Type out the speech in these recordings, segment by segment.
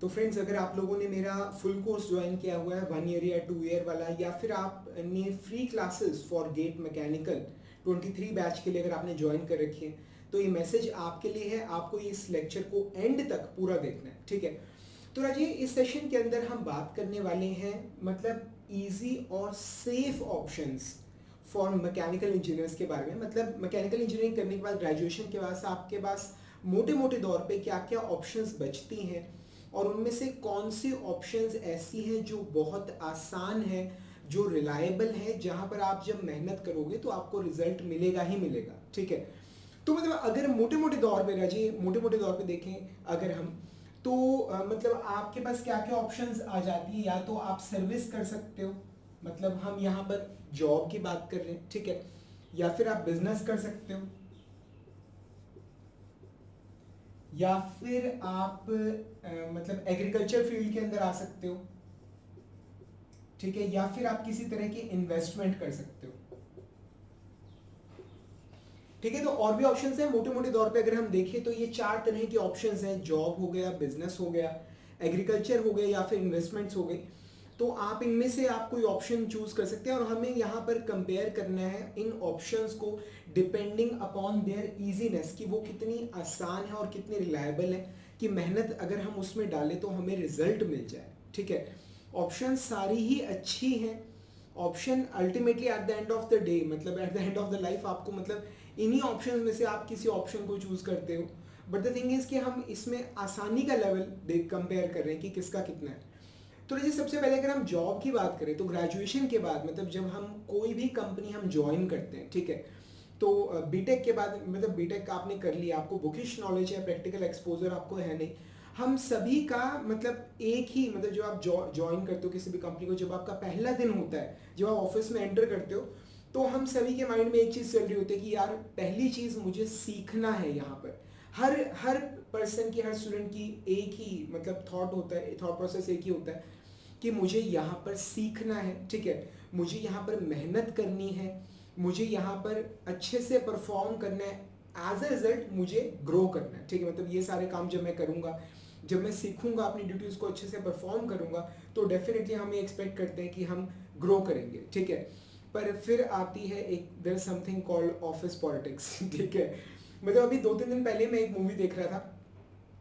तो फ्रेंड्स, अगर आप लोगों ने मेरा फुल कोर्स ज्वाइन किया हुआ है 1 ईयर या 2 ईयर वाला, या फिर आपने free classes for GATE mechanical 23 batch के लिए अगर आपने ज्वाइन कर रखी है, तो ये मैसेज आपके लिए है। आपको इस लेक्चर को एंड तक पूरा देखना है, ठीक है। तो राजी, इस सेशन के अंदर हम बात करने वाले हैं मतलब इजी और safe options for mechanical engineers के बारे में। मतलब मैकेनिकल इंजीनियरिंग करने के बाद, ग्रेजुएशन के बाद आपके पास मोटे मोटे तौर पे क्या क्या ऑप्शंस बचती हैं, और उनमें से कौन सी ऑप्शंस ऐसी हैं जो बहुत आसान है, जो रिलायबल है, जहां पर आप जब मेहनत करोगे तो आपको रिजल्ट मिलेगा ही मिलेगा, ठीक है। तो मतलब अगर मोटे मोटे तौर पे राजी, मोटे मोटे तौर पे देखें अगर हम, तो मतलब आपके पास क्या क्या ऑप्शंस आ जाती है। या तो आप सर्विस कर सकते हो, मतलब हम यहाँ पर जॉब की बात कर रहे हैं, ठीक है। या फिर आप बिजनेस कर सकते हो, या फिर आप मतलब एग्रीकल्चर फील्ड के अंदर आ सकते हो, ठीक है। या फिर आप किसी तरह की इन्वेस्टमेंट कर सकते हो, ठीक है। तो और भी ऑप्शंस हैं मोटे मोटे तौर पे अगर हम देखें तो ये 4 तरह के ऑप्शंस हैं। जॉब हो गया, बिजनेस हो गया, एग्रीकल्चर हो गया, या फिर इन्वेस्टमेंट्स हो गई। तो आप इनमें से आप कोई ऑप्शन चूज कर सकते हैं, और हमें यहाँ पर कंपेयर करना है इन ऑप्शंस को डिपेंडिंग अपॉन देयर इजीनेस, कि वो कितनी आसान है और कितनी रिलायबल है, कि मेहनत अगर हम उसमें डालें तो हमें रिजल्ट मिल जाए, ठीक है। ऑप्शन सारी ही अच्छी हैं। Option ultimately at the end of the day, मतलब at the end of the life, आपको मतलब इन्हीं ऑप्शन में से आप किसी ऑप्शन को चूज करते हो। बट द थिंग इज कि हम इसमें आसानी का लेवल देख कंपेयर कर रहे हैं कि किसका कितना है। तो जैसे सबसे पहले अगर हम जॉब की बात करें, तो ग्रेजुएशन के बाद मतलब जब हम कोई भी कंपनी हम ज्वाइन करते हैं, ठीक है, तो बीटेक के बाद, मतलब बीटेक आपने कर लिया, आपको बुकिश नॉलेज है, प्रैक्टिकल एक्सपोजर आपको है नहीं। हम सभी का मतलब एक ही, मतलब जो आप ज्वाइन करते हो किसी भी कंपनी को, जब आपका पहला दिन होता है, जब आप ऑफिस में एंटर करते हो, तो हम सभी के माइंड में एक चीज़ चल रही होती है कि यार पहली चीज़ मुझे सीखना है। यहाँ पर हर हर पर्सन की, हर स्टूडेंट की एक ही मतलब थॉट होता है, थॉट प्रोसेस एक ही होता है कि मुझे यहाँ पर सीखना है, ठीक है, मुझे यहाँ पर मेहनत करनी है, मुझे यहाँ पर अच्छे से परफॉर्म करना है, एज ए रिजल्ट मुझे ग्रो करना है, ठीक है। मतलब ये सारे काम जब मैं करूँगा, जब मैं सीखूंगा, अपनी ड्यूटीज़ को अच्छे से परफॉर्म करूँगा, तो डेफिनेटली हम ये एक्सपेक्ट करते हैं कि हम ग्रो करेंगे, ठीक है। पर फिर आती है एक, there something called office politics, ठीक है। मतलब अभी 2-3 दिन पहले मैं एक मूवी देख रहा था,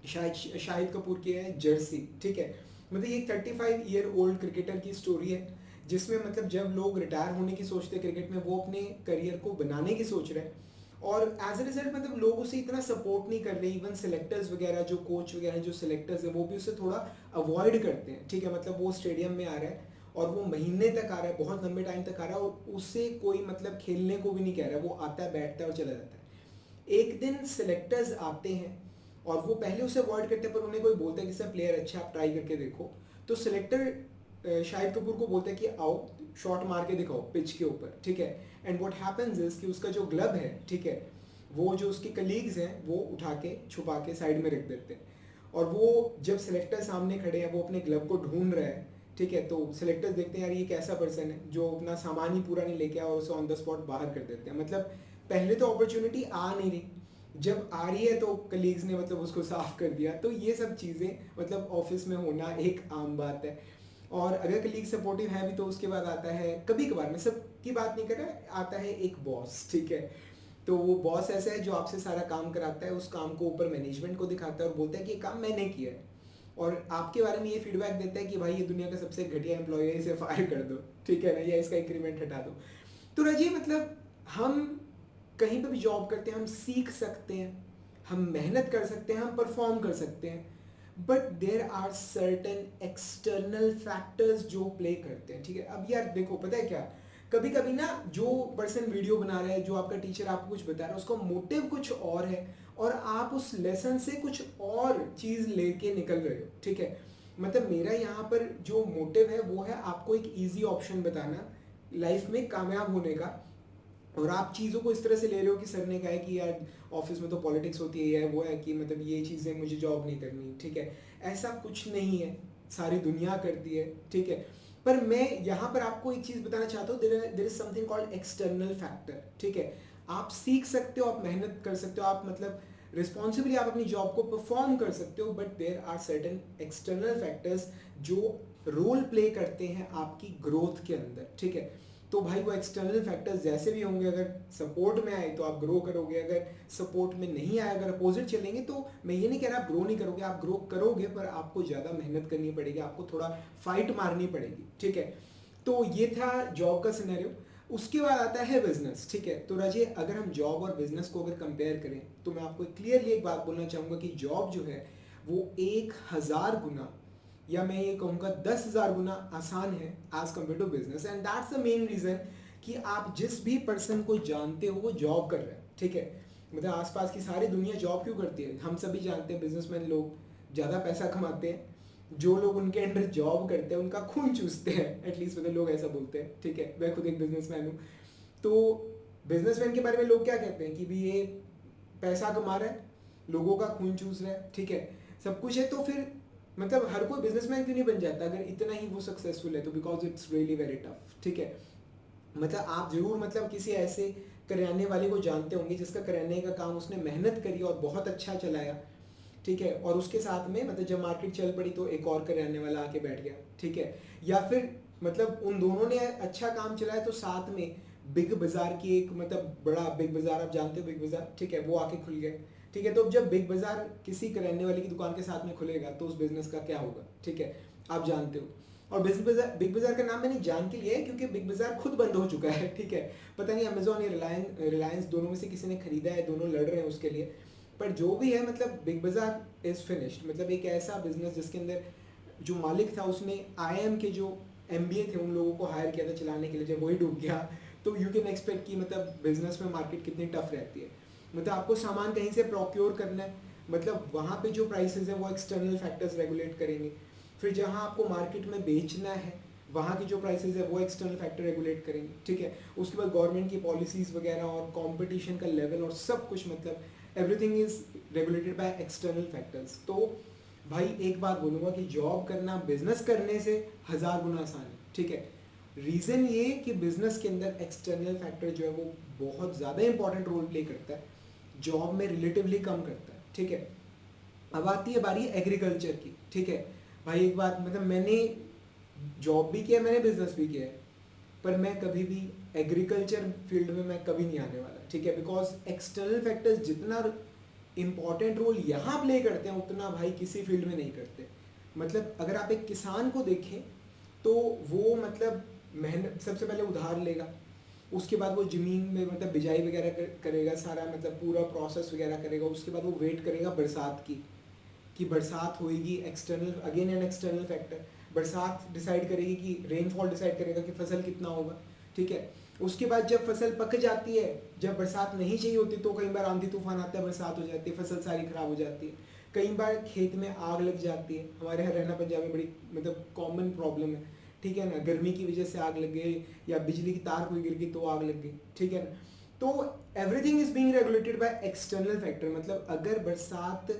शाहिद कपूर की है जर्सी, ठीक है। मतलब ये 35 ईयर ओल्ड क्रिकेटर की स्टोरी है, जिसमें मतलब जब लोग रिटायर होने की सोचते हैं क्रिकेट में, वो अपने करियर को बनाने की सोच रहे हैं, और एज ए रिजल्ट मतलब लोग उसे इतना सपोर्ट नहीं कर रहे। इवन सेलेक्टर्स वगैरह, जो कोच वगैरह, जो सेलेक्टर्स हैं, वो भी उसे थोड़ा अवॉइड करते हैं, ठीक है। मतलब वो स्टेडियम में आ रहा है और वो महीने तक आ रहा है, बहुत लंबे टाइम तक आ रहा है, और उससे कोई मतलब खेलने को भी नहीं कह रहा है, वो आता है, बैठता है और चला जाता है। एक दिन सेलेक्टर्स आते हैं और वो पहले उसे अवॉइड करते हैं, पर उन्हें कोई बोलता है कि सर प्लेयर अच्छा, आप ट्राई करके देखो। तो सिलेक्टर शाहिद कपूर को बोलता है कि आओ शॉट मार के दिखाओ पिच के ऊपर, ठीक है। एंड व्हाट हैपेंस इज कि उसका जो ग्लब है, ठीक है, वो जो उसके कलीग्स हैं वो उठा के छुपा के साइड में रख देते हैं, और वो जब सिलेक्टर सामने खड़े हैं, वो अपने ग्लब को ढूंढ रहे हैं, ठीक है। तो सिलेक्टर्स देखते हैं यार ये कैसा पर्सन है जो अपना सामान ही पूरा नहीं लेके आया, और उसे ऑन द स्पॉट बाहर कर देते हैं। मतलब पहले तो अपॉर्चुनिटी आ नहीं रही, जब आ रही है तो कलीग्स ने मतलब उसको साफ कर दिया। तो ये सब चीज़ें मतलब ऑफिस में होना एक आम बात है। और अगर कलीग सपोर्टिव है भी, तो उसके बाद आता है, कभी कभार, मैं सब की बात नहीं कर रहा, आता है एक बॉस, ठीक है। तो वो बॉस ऐसा है जो आपसे सारा काम कराता है, उस काम को ऊपर मैनेजमेंट को दिखाता है और बोलता है कि ये काम मैंने किया है, और आपके बारे में ये फीडबैक देता है कि भाई ये दुनिया का सबसे घटिया एम्प्लॉय है, इसे फायर कर दो, ठीक है ना, या इसका इंक्रीमेंट हटा दो। तो रजिए मतलब हम कहीं पे भी जॉब करते हैं, हम सीख सकते हैं, हम मेहनत कर सकते हैं, हम परफॉर्म कर सकते हैं, but there are certain external factors जो प्ले करते हैं, ठीक है। अब यार देखो, पता है क्या, कभी कभी ना जो पर्सन वीडियो बना रहा है, जो आपका टीचर आपको कुछ बता रहा है, उसका मोटिव कुछ और है, और आप उस लेसन से कुछ और चीज़ लेके निकल रहे हो, ठीक है। मतलब मेरा यहाँ पर जो मोटिव है वो है आपको एक ईजी ऑप्शन बताना लाइफ में कामयाब होने का, और आप चीज़ों को इस तरह से ले रहे हो कि सर ने कहा है कि यार ऑफिस में तो पॉलिटिक्स होती है, वो है कि मतलब ये चीज़ें मुझे जॉब नहीं करनी, ठीक है। ऐसा कुछ नहीं है, सारी दुनिया करती है, ठीक है। पर मैं यहाँ पर आपको एक चीज़ बताना चाहता हूँ, there is something called external factor, ठीक है। आप सीख सकते हो, आप मेहनत कर सकते हो, आप मतलब रिस्पॉन्सिबली आप अपनी जॉब को परफॉर्म कर सकते हो, but there are certain external factors जो रोल प्ले करते हैं आपकी ग्रोथ के अंदर, ठीक है। तो भाई वो एक्सटर्नल फैक्टर्स जैसे भी होंगे, अगर सपोर्ट में आए तो आप ग्रो करोगे, अगर सपोर्ट में नहीं आए, अगर अपोजिट चलेंगे तो मैं ये नहीं कह रहा आप ग्रो नहीं करोगे, आप ग्रो करोगे, पर आपको ज़्यादा मेहनत करनी पड़ेगी, आपको थोड़ा फाइट मारनी पड़ेगी, ठीक है। तो ये था जॉब का सिनेरियो। उसके बाद आता है बिजनेस, ठीक है। तो राजे, अगर हम जॉब और बिजनेस को अगर कंपेयर करें तो मैं आपको क्लियरली एक बात बोलना चाहूँगा कि जॉब जो है वो 1000 गुना, या मैं ये कहूँगा 10,000 गुना आसान है as compared to business. And that's the main reason कि आप जिस भी पर्सन को जानते हो वो जॉब कर रहा है, ठीक है। मतलब आसपास की सारी दुनिया जॉब क्यों करती है, हम सभी जानते हैं बिजनेसमैन लोग ज़्यादा पैसा कमाते हैं, जो लोग उनके अंडर जॉब करते हैं उनका खून चूसते हैं, एटलीस्ट मतलब लोग ऐसा बोलते हैं, ठीक है। मैं खुद एक बिजनेसमैन हूँ। तो बिजनेसमैन के बारे में लोग क्या कहते हैं कि भी ये पैसा कमा रहा है, लोगों का खून चूस रहा है, ठीक है, सब कुछ है। तो फिर मतलब हर कोई बिजनेसमैन क्यों नहीं बन जाता अगर इतना ही वो सक्सेसफुल है, तो because it's really very tough, ठीक है। मतलब आप जरूर मतलब किसी ऐसे करियाने वाले को जानते होंगे जिसका करियाने का काम उसने मेहनत करी और बहुत अच्छा चलाया, ठीक है, और उसके साथ में मतलब जब मार्केट चल पड़ी तो एक और करियाने वाला आके बैठ गया, ठीक है। या फिर मतलब उन दोनों ने अच्छा काम चलाया तो साथ में बिग बाजार की एक मतलब बड़ा बिग बाजार, आप जानते हो बिग बाजार, ठीक है, वो आके खुल गए, ठीक है। तो जब बिग बाजार किसी करियाने वाले की दुकान के साथ में खुलेगा तो उस बिजनेस का क्या होगा, ठीक है, आप जानते हो। और बिग बाजार का नाम मैंने जान के लिया है क्योंकि बिग बाजार खुद बंद हो चुका है, ठीक है। पता नहीं अमेजोन या रिलायंस दोनों में से किसी ने खरीदा है, दोनों लड़ रहे हैं उसके लिए, पर जो भी है मतलब बिग बाजार इज फिनिश्ड। मतलब एक ऐसा बिजनेस जिसके अंदर जो मालिक था उसने IIM के जो MBA थे उन लोगों को हायर किया था चलाने के लिए, जब वही डूब गया तो यू कैन एक्सपेक्ट कि मतलब बिजनेस में मार्केट कितनी टफ रहती है। मतलब आपको सामान कहीं से प्रोक्योर करना है, मतलब वहाँ पे जो प्राइसेस है वो एक्सटर्नल फैक्टर्स रेगुलेट करेंगे। फिर जहाँ आपको मार्केट में बेचना है वहाँ की जो प्राइसेस है वो एक्सटर्नल फैक्टर रेगुलेट करेंगे, ठीक है। उसके बाद गवर्नमेंट की पॉलिसीज़ वगैरह और कंपटीशन का लेवल और सब कुछ, मतलब everything is regulated by external factors. तो भाई एक बात बोलूँगा कि जॉब करना बिजनेस करने से 1000 गुना आसान है, ठीक है। रीज़न ये कि बिजनेस के अंदर एक्सटर्नल फैक्टर जो है वो बहुत ज़्यादा इंपॉर्टेंट रोल प्ले करता है, जॉब में रिलेटिवली कम करता है, ठीक है। अब आती है बारी एग्रीकल्चर की, ठीक है। भाई एक बात, मतलब मैंने जॉब भी किया, मैंने बिजनेस भी किया है, पर मैं कभी भी एग्रीकल्चर फील्ड में मैं कभी नहीं आने वाला, ठीक है। बिकॉज एक्सटर्नल फैक्टर्स जितना इंपॉर्टेंट रोल यहाँ प्ले करते हैं उतना भाई किसी फील्ड में नहीं करते। मतलब अगर आप एक किसान को देखें तो वो मतलब मेहनत, सबसे पहले उधार लेगा, उसके बाद वो ज़मीन में मतलब बिजाई वगैरह करेगा, सारा मतलब पूरा प्रोसेस वगैरह करेगा, उसके बाद वो वेट करेगा बरसात की कि बरसात होएगी। External, again an external factor, बरसात डिसाइड करेगी कि रेनफॉल डिसाइड करेगा कि फसल कितना होगा, ठीक है। उसके बाद जब फसल पक जाती है, जब बरसात नहीं चाहिए होती तो कई बार आंधी तूफान आता है, बरसात हो जाती है, फसल सारी खराब हो जाती है। कई बार खेत में आग लग जाती है, हमारे यहाँ रहना पंजाब में बड़ी मतलब कॉमन प्रॉब्लम है, ठीक है ना। गर्मी की वजह से आग लग गई या बिजली की तार कोई गिर गई तो आग लग गई, ठीक है ना। तो everything is being regulated by external factor. मतलब अगर बरसात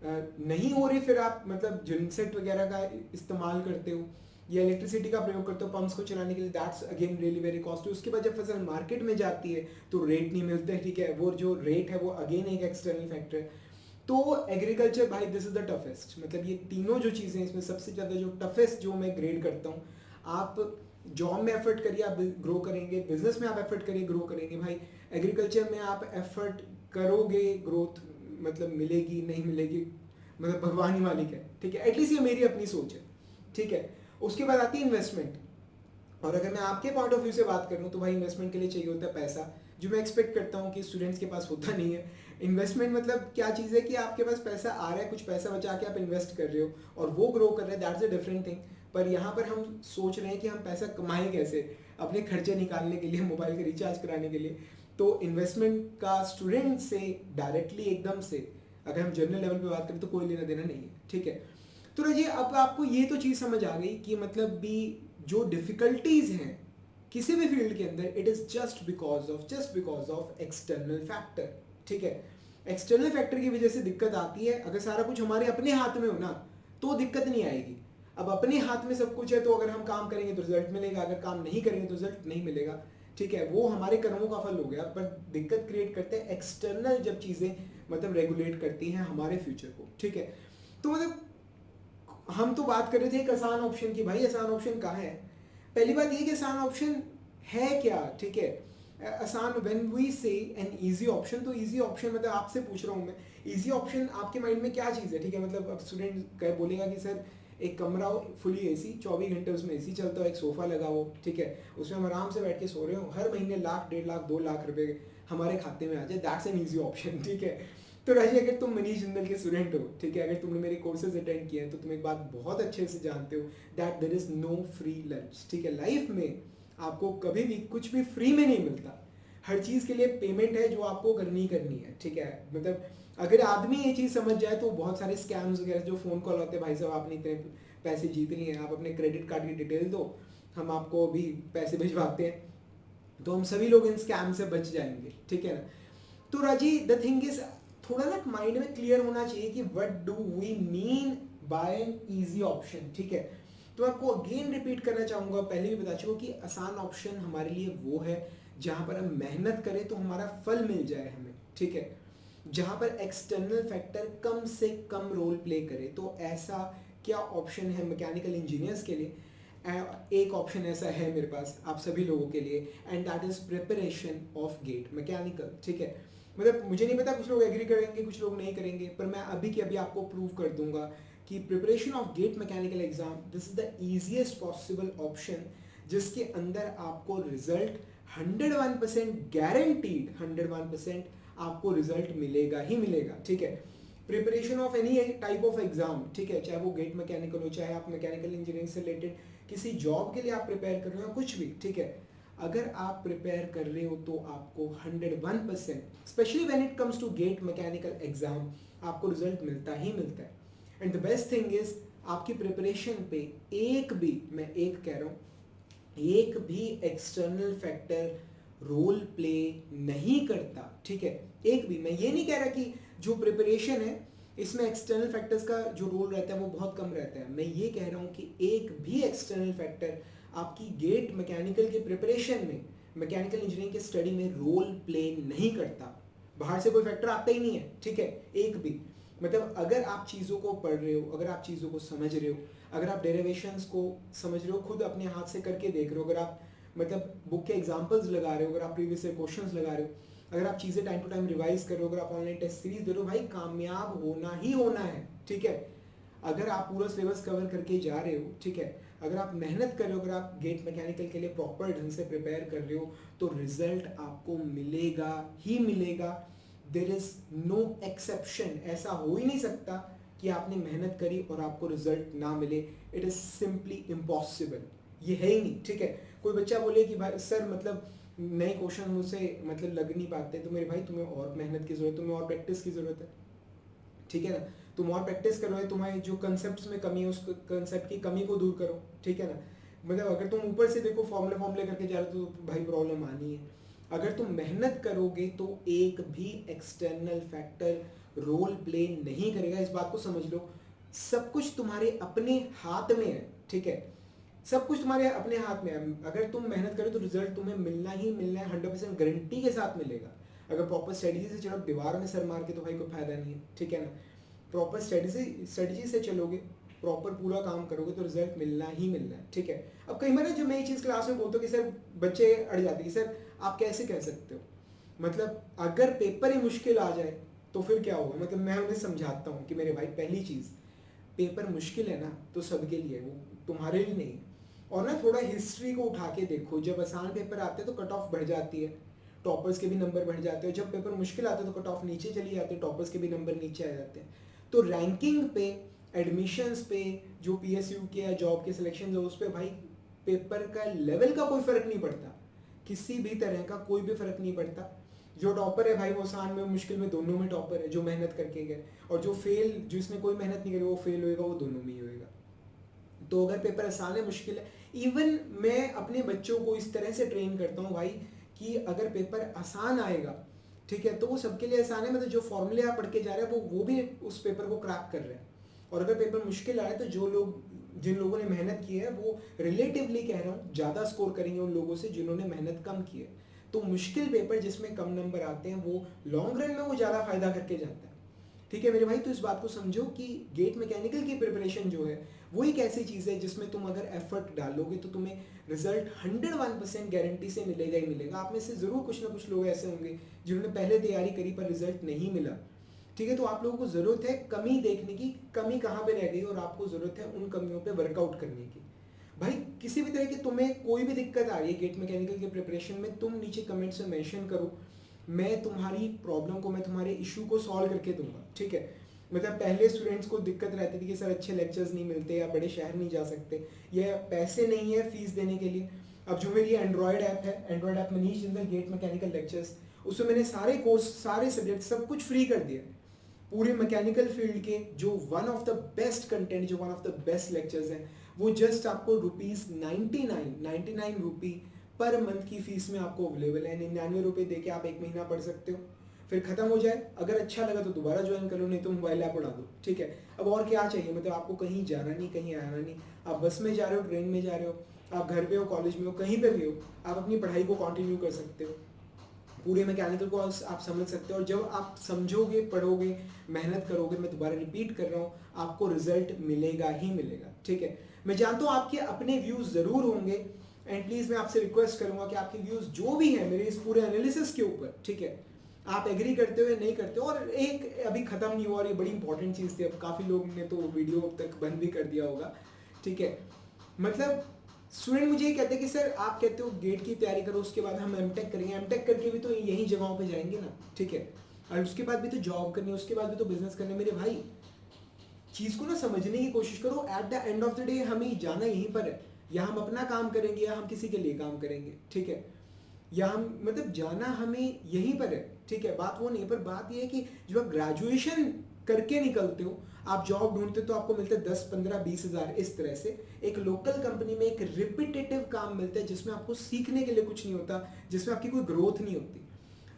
नहीं हो रही फिर आप मतलब जिनसेट वगैरह का इस्तेमाल करते हो या इलेक्ट्रिसिटी का प्रयोग करते हो पंप्स को चलाने के लिए, that's again really very costly. उसके बाद जब फसल मार्केट में जाती है तो रेट नहीं मिलते, ठीक है, वो जो रेट है वो अगेन एक एक्सटर्नल फैक्टर है। तो एग्रीकल्चर भाई दिस इज द टफेस्ट, मतलब ये तीनों जो चीज़ें इसमें सबसे ज़्यादा जो टफेस्ट जो मैं ग्रेड करता हूँ। आप जॉब में एफर्ट करिए आप ग्रो करेंगे, बिजनेस में आप एफर्ट करिए ग्रो करेंगे, भाई एग्रीकल्चर में आप एफर्ट करोगे ग्रोथ मतलब मिलेगी नहीं मिलेगी मतलब भगवान ही मालिक है, ठीक है। एटलीस्ट ये मेरी अपनी सोच है, ठीक है। उसके बाद आती है इन्वेस्टमेंट, और अगर मैं आपके पॉइंट ऑफ व्यू से बात करूँ तो भाई इन्वेस्टमेंट के लिए चाहिए होता है पैसा, जो मैं एक्सपेक्ट करता हूँ कि स्टूडेंट्स के पास होता नहीं है। इन्वेस्टमेंट मतलब क्या चीज़ है कि आपके पास पैसा आ रहा है, कुछ पैसा बचा के आप इन्वेस्ट कर रहे हो और वो ग्रो कर रहे हैं, दैट्स अ डिफरेंट थिंग। पर यहाँ पर हम सोच रहे हैं कि हम पैसा कमाएं कैसे, अपने खर्चे निकालने के लिए, मोबाइल का रिचार्ज कराने के लिए। तो इन्वेस्टमेंट का स्टूडेंट से डायरेक्टली एकदम से अगर हम जनरल लेवल पे बात करें तो कोई लेना देना नहीं है, ठीक है। तो रजिए अब आपको ये तो चीज़ समझ आ गई कि मतलब भी जो डिफ़िकल्टीज़ हैं किसी भी फील्ड के अंदर it is just because of external factor, ठीक है। एक्सटर्नल फैक्टर की वजह से दिक्कत आती है। अगर सारा कुछ हमारे अपने हाथ में हो ना तो दिक्कत नहीं आएगी। अब अपने हाथ में सब कुछ है तो अगर हम काम करेंगे तो रिजल्ट मिलेगा, अगर काम नहीं करेंगे तो रिजल्ट नहीं मिलेगा। ठीक है, वो हमारे कर्मों का फल हो गया, पर दिक्कत क्रिएट करते हैं एक्सटर्नल जब चीज़ें मतलब रेगुलेट करती हैं हमारे फ्यूचर को, ठीक है। तो मतलब हम तो बात कर रहे थे एक आसान ऑप्शन की, भाई आसान ऑप्शन कहाँ है? पहली बात ये कि आसान ऑप्शन है क्या, ठीक है। आसान, व्हेन वी से एन इजी ऑप्शन, तो इजी ऑप्शन मतलब आपसे पूछ रहा हूँ मैं, इजी ऑप्शन आपके माइंड में क्या चीज़ है, ठीक है। मतलब अब स्टूडेंट कह बोलेगा कि सर एक कमरा हो फुली एसी, 24 घंटे उसमें एसी चलता हो, एक सोफ़ा लगा हो, ठीक है, उसमें हम आराम से बैठ के सो रहे हो, हर महीने लाख, 1.5 लाख, 2 लाख रुपए हमारे खाते में आ जाए, दैट्स एन ईजी ऑप्शन, ठीक है। तो राजी, अगर तुम मनीष जिंदल के स्टूडेंट हो, ठीक है, अगर तुमने मेरे कोर्सेज अटेंड किए हैं तो तुम एक बात बहुत अच्छे से जानते हो that there is no free lunch, ठीक है। लाइफ में आपको कभी भी कुछ भी फ्री में नहीं मिलता, हर चीज़ के लिए पेमेंट है जो आपको करनी करनी है, ठीक है। मतलब अगर आदमी ये चीज़ समझ जाए तो बहुत सारे स्कैम्स वगैरह जो फ़ोन कॉल होते हैं, भाई साहब आपने इतने पैसे जीत लिए हैं, आप अपने क्रेडिट कार्ड की डिटेल दो, हम आपको अभी पैसे भिजवाते हैं, तो हम सभी लोग इन स्कैम से बच जाएंगे, ठीक है ना। तो राजी, द थिंग इज थोड़ा ना माइंड में क्लियर होना चाहिए कि what do we mean by an easy option, ठीक है। तो आपको अगेन रिपीट करना चाहूँगा, पहले भी बता चुका कि आसान ऑप्शन हमारे लिए वो है जहाँ पर हम मेहनत करें तो हमारा फल मिल जाए हमें, ठीक है, जहाँ पर एक्सटर्नल फैक्टर कम से कम रोल प्ले करे। तो ऐसा क्या ऑप्शन है मैकेनिकल इंजीनियर्स के लिए? एक ऑप्शन ऐसा है मेरे पास आप सभी लोगों के लिए, and that is preparation of GATE mechanical, ठीक है। मतलब मुझे नहीं पता, कुछ लोग एग्री करेंगे, कुछ लोग नहीं करेंगे, पर मैं अभी के अभी आपको प्रूव कर दूंगा कि preparation of GATE mechanical exam, this is the easiest possible option, जिसके अंदर आपको रिजल्ट 101% गारंटीड, 101% आपको रिजल्ट मिलेगा ही मिलेगा, ठीक है। Preparation of any type of exam, ठीक है, चाहे वो गेट मैकेनिकल हो, चाहे आप मैकेनिकल इंजीनियरिंग से रिलेटेड किसी जॉब के लिए आप प्रिपेयर कर रहे हो, कुछ भी, ठीक है, अगर आप प्रिपेयर कर रहे हो तो आपको 101%, specially when it comes to GATE mechanical exam, आपको रिजल्ट मिलता ही मिलता है। And the best thing is आपकी प्रिपरेशन पे एक भी, मैं एक कह रहा हूँ, एक भी एक्सटर्नल फैक्टर रोल प्ले नहीं करता, ठीक है। एक भी, मैं ये नहीं कह रहा कि जो प्रिपरेशन है इसमें एक्सटर्नल फैक्टर्स का जो रोल रहता है वो बहुत कम रहता है, मैं ये कह रहा हूँ कि एक भी एक्सटर्नल फैक्टर आपकी गेट मैकेनिकल के प्रिपरेशन में, मैकेनिकल इंजीनियरिंग के स्टडी में रोल प्ले नहीं करता। बाहर से कोई फैक्टर आता ही नहीं है, ठीक है, एक भी। मतलब अगर आप चीज़ों को पढ़ रहे हो, अगर आप चीज़ों को समझ रहे हो, अगर आप डेरिवेशंस को समझ रहे हो, खुद अपने हाथ से करके देख रहे हो, अगर आप मतलब बुक के एग्जांपल्स लगा रहे हो, अगर आप प्रीवियस ईयर क्वेश्चंस लगा रहे हो, अगर आप चीज़ें टाइम टू टाइम रिवाइज कर रहे हो, अगर आप ऑनलाइन टेस्ट सीरीज दे रहे हो, भाई कामयाब होना ही होना है, ठीक है। अगर आप पूरा सिलेबस कवर करके जा रहे हो, ठीक है, अगर आप मेहनत कर रहे हो, अगर आप गेट मैकेनिकल के लिए प्रॉपर ढंग से प्रिपेयर कर रहे हो, तो रिजल्ट आपको मिलेगा ही मिलेगा। देर इज नो एक्सेप्शन, ऐसा हो ही नहीं सकता कि आपने मेहनत करी और आपको रिजल्ट ना मिले, इट इज सिंपली इम्पॉसिबल, ये है ही नहीं, ठीक है। कोई बच्चा बोले कि भाई सर मतलब नए क्वेश्चन मुझसे मतलब लग नहीं पाते, तो मेरे भाई तुम्हें और मेहनत की जरूरत, तुम्हें और प्रैक्टिस की जरूरत है, ठीक है ना। तुम और प्रैक्टिस करो, तुम्हारे जो कंसेप्ट में कमी है उस कंसेप्ट की कमी को दूर करो, ठीक है ना। मतलब अगर तुम ऊपर से देखो फॉर्मूले करके जा रहे हो तो भाई प्रॉब्लम आनी है। अगर तुम मेहनत करोगे तो एक भी एक्सटर्नल फैक्टर रोल प्ले नहीं करेगा, इस बात को समझ लो। सब कुछ तुम्हारे अपने हाथ में है, ठीक है, सब कुछ तुम्हारे अपने हाथ में है। अगर तुम मेहनत करो तो रिजल्ट तुम्हें मिलना ही मिलना है, 100% गारंटी के साथ मिलेगा। अगर प्रॉपर स्ट्रेटजी से चलो दीवार में सर मार के तो भाई कोई फायदा नहीं है, ठीक है ना। प्रॉपर स्ट्रेटजी से चलोगे, प्रॉपर पूरा काम करोगे तो रिजल्ट मिलना ही मिलना है, ठीक है। अब कई बार जो मैं ये चीज़ क्लास में बोलता हूँ कि सर बच्चे अड़ जाते हैं कि सर आप कैसे कह सकते हो, मतलब अगर पेपर ही मुश्किल आ जाए तो फिर क्या होगा। मतलब मैं उन्हें समझाता हूँ कि मेरे भाई पहली चीज़, पेपर मुश्किल है ना तो सबके लिए, वो तुम्हारे लिए नहीं है। और ना थोड़ा हिस्ट्री को उठा के देखो, जब आसान पेपर आते हैं तो कट ऑफ बढ़ जाती है, टॉपर्स के भी नंबर बढ़ जाते हैं, जब पेपर मुश्किल आते हैं तो कट ऑफ नीचे चली जाती है, टॉपर्स के भी नंबर नीचे आ जाते हैं। तो रैंकिंग पे, एडमिशन्स पे, जो PSU के या जॉब के सिलेक्शन हो उस पर भाई पेपर का लेवल का कोई फ़र्क नहीं पड़ता, किसी भी तरह का कोई भी फ़र्क नहीं पड़ता। जो टॉपर है भाई वो आसान में मुश्किल में दोनों में टॉपर है, जो मेहनत करके गए, और जो फेल, जिसने कोई मेहनत नहीं करी वो फेल होएगा, वो दोनों में ही होएगा। तो अगर पेपर आसान है मुश्किल है, इवन मैं अपने बच्चों को इस तरह से ट्रेन करता हूँ भाई कि अगर पेपर आसान आएगा, ठीक है, तो वो सबके लिए आसान है। मतलब जो फॉर्मूले आप पढ़ के जा रहे हैं वो भी उस पेपर को क्रैक कर रहे हैं। और अगर पेपर मुश्किल आए तो जो लोग जिन लोगों ने मेहनत की है वो रिलेटिवली कह रहा हूँ ज़्यादा स्कोर करेंगे उन लोगों से जिन्होंने मेहनत कम की है। तो मुश्किल पेपर जिसमें कम नंबर आते हैं वो लॉन्ग रन में वो ज़्यादा फायदा करके जाता है। ठीक है मेरे भाई, तो इस बात को समझो कि गेट मैकेनिकल की प्रिपरेशन जो है वो एक ऐसी चीज़ है जिसमें तुम अगर एफर्ट डालोगे तो तुम्हें रिजल्ट 101% गारंटी से मिलेगा ही मिलेगा। आप में से ज़रूर कुछ ना कुछ लोग ऐसे होंगे जिन्होंने पहले तैयारी करी पर रिजल्ट नहीं मिला। ठीक है, तो आप लोगों को ज़रूरत है कमी देखने की, कमी कहाँ पे रह गई और आपको ज़रूरत है उन कमियों पे वर्कआउट करने की। भाई किसी भी तरह की तुम्हें कोई भी दिक्कत आ रही है गेट मैकेनिकल के प्रिपरेशन में, तुम नीचे कमेंट्स में मेंशन करो, मैं तुम्हारी प्रॉब्लम को, मैं तुम्हारे इशू को सॉल्व करके दूंगा। ठीक है, मतलब पहले स्टूडेंट्स को दिक्कत रहती थी कि सर अच्छे लेक्चर्स नहीं मिलते या बड़े शहर नहीं जा सकते या पैसे नहीं है फीस देने के लिए। अब जो मेरी एंड्रॉयड ऐप है, android app Manish Jindal GATE mechanical lectures, उसमें मैंने सारे कोर्स, सारे सब्जेक्ट, सब कुछ फ्री कर दिया। पूरे मैकेनिकल फील्ड के जो one of the best content, जो one of the best lectures हैं, वो जस्ट आपको ₹99 पर मंथ की फीस में आपको अवेलेबल है। 99 दे के आप 1 महीना पढ़ सकते हो, फिर खत्म हो जाए। अगर अच्छा लगा तो दोबारा ज्वाइन कर लो, नहीं तो मोबाइल ऐप उड़ा दो। ठीक है, अब और क्या चाहिए, मतलब आपको कहीं जाना नहीं, कहीं आना नहीं, आप बस में जा रहे हो, ट्रेन में जा रहे हो, आप घर पे हो, कॉलेज में हो, कहीं पे भी हो, आप अपनी पढ़ाई को कंटिन्यू कर सकते हो, पूरे मैकेनिकल को आप समझ सकते हो। और जब आप समझोगे, पढ़ोगे, मेहनत करोगे, मैं दोबारा रिपीट कर रहा हूँ, आपको रिजल्ट मिलेगा ही मिलेगा। ठीक है, मैं जानता हूँ आपके अपने व्यूज़ ज़रूर होंगे, एंड प्लीज़ मैं आपसे रिक्वेस्ट करूँगा कि आपके व्यूज़ जो भी हैं मेरे इस पूरे एनालिसिस के ऊपर, ठीक है, आप एग्री करते हो या नहीं करते हो। और एक अभी ख़त्म नहीं हुआ और ये बड़ी इंपॉर्टेंट चीज़ थी, अब काफ़ी लोगों ने तो वीडियो अब तक बंद भी कर दिया होगा। ठीक है, मतलब स्टूडेंट मुझे ये कहते हैं कि सर आप कहते हो गेट की तैयारी करो, उसके बाद हम एमटेक करेंगे, एमटेक करके भी तो यही जगहों पे जाएंगे ना। ठीक है, और उसके बाद भी तो जॉब करनी है, उसके बाद भी तो बिजनेस करने। मेरे भाई चीज़ को ना समझने की कोशिश करो। Eight the end of the day हमें जाना यहीं पर है, या हम अपना काम करेंगे या हम किसी के लिए काम करेंगे। ठीक है, या हम मतलब जाना हमें यहीं पर है। ठीक है, बात वो नहीं है, पर बात ये है कि जब आप ग्रेजुएशन करके निकलते हो, आप जॉब ढूंढते हो तो आपको मिलता है 10, 15, 20 हज़ार इस तरह से। एक लोकल कंपनी में एक रिपीटेटिव काम मिलता है जिसमें आपको सीखने के लिए कुछ नहीं होता, जिसमें आपकी कोई ग्रोथ नहीं होती।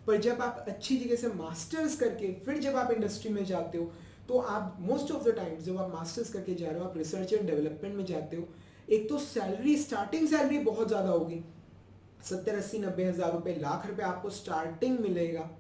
पर जब आप अच्छी जगह से मास्टर्स करके फिर जब आप इंडस्ट्री में जाते हो, तो आप मोस्ट ऑफ द टाइम जब आप मास्टर्स करके जा रहे हो, आप रिसर्च एंड डेवलपमेंट में जाते हो, एक तो सैलरी, स्टार्टिंग सैलरी बहुत ज़्यादा होगी, 70, 80, 90 हज़ार रुपये, लाख रुपए आपको स्टार्टिंग मिलेगा।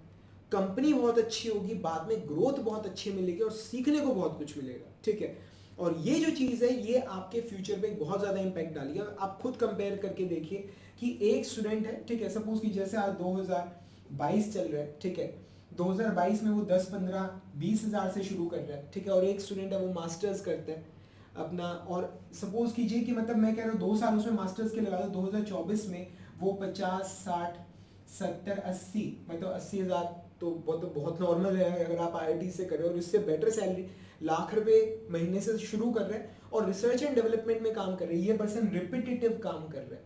कंपनी बहुत अच्छी होगी, बाद में ग्रोथ बहुत अच्छी मिलेगी और सीखने को बहुत कुछ मिलेगा। ठीक है, और ये जो चीज़ है ये आपके फ्यूचर पे बहुत ज़्यादा इंपैक्ट डालेगी। आप खुद कंपेयर करके देखिए कि एक स्टूडेंट है, ठीक है, सपोज कि जैसे आज 2022 चल रहा है, ठीक है, 2022 में वो 10, 15, 20 हज़ार से शुरू कर रहा है। ठीक है, और एक स्टूडेंट है वो मास्टर्स करता है अपना, और सपोज कीजिए कि मतलब मैं कह रहा हूँ 2 साल उसमें मास्टर्स के लगा दो, 2024 में वो 50, 60, 70, 80, मतलब 80 हज़ार तो बहुत नॉर्मल है अगर आप IIT से कर रहे हो, और इससे बेटर सैलरी लाख रुपए महीने से शुरू कर रहे हैं और रिसर्च एंड डेवलपमेंट में काम कर रहे हैं। ये पर्सन रिपीटेटिव काम कर रहा है,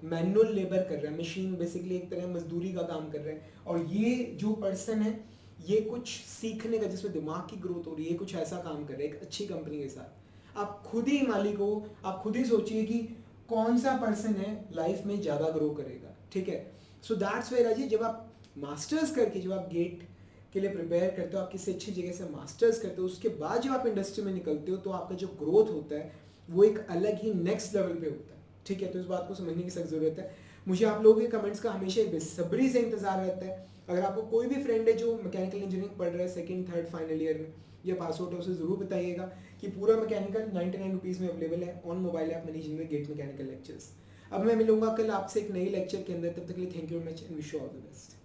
मैनुअल लेबर कर रहा है, मशीन बेसिकली एक तरह मजदूरी का काम कर रहे हैं। और ये जो पर्सन है ये कुछ सीखने का, जिसमें दिमाग की ग्रोथ हो रही है, कुछ ऐसा काम कर रहे हैं एक अच्छी कंपनी के साथ। आप खुद ही मालिक हो, आप खुद ही सोचिए कि कौन सा पर्सन है लाइफ में ज़्यादा ग्रो करेगा। ठीक है, सो दैट्स वेयर अजय, जब आप मास्टर्स करके, जब आप गेट के लिए प्रिपेयर करते हो, आप किसी अच्छी जगह से मास्टर्स करते हो, उसके बाद जब आप इंडस्ट्री में निकलते हो तो आपका जो ग्रोथ होता है वो एक अलग ही नेक्स्ट लेवल पे होता है। ठीक है, तो इस बात को समझने की सख्त ज़रूरत है। मुझे आप लोगों के कमेंट्स का हमेशा बेसब्री से इंतजार रहता है। अगर आपको कोई भी फ्रेंड है जो मैकेनिकल इंजीनियरिंग पढ़ रहा है सेकंड, थर्ड, फाइनल ईयर में, या पास आउट है, उसे ज़रूर बताइएगा कि पूरा मैकेनिकल 99 रुपीज़ में अवेलेबल है on mobile app Manish Jindal GATE mechanical lectures. अब मैं मिलूंगा कल आपसे एक नई लेक्चर के अंदर, तब तक के लिए thank you very much and wish you all the best.